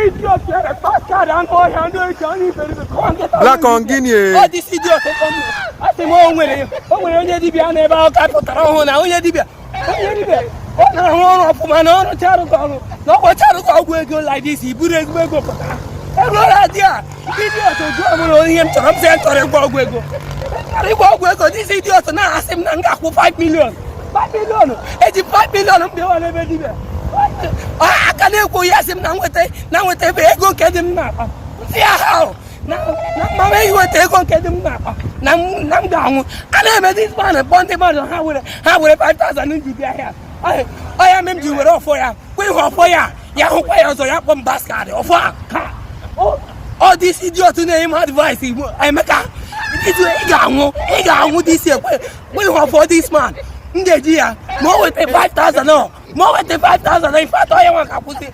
idiot here, a bastard, and boy, and do it, and Black on Guinea. oh, this idiot, I say, oh, when you did, I never got for Tarona, now you did. Oh, no, for my own child, no, what child will go like this, he wouldn't go for that. I no idea. Idiot to go on him to represent or go. This idiot now ask him 5 million. 5 million. 85 million. I can't go yes him now with a go get him now. See how? Now, Mamma, you will take on get him now. Now down. I never this man a bond him out. How would 5,000 in the here? I am him you were off for ya. We were for ya. Yahoo players or Yapon basket or for. Oh, this idiot to name advice. I make a this year. We want for this man. More with the 5,000. No, more with the 5,000. In fact, I want to put it.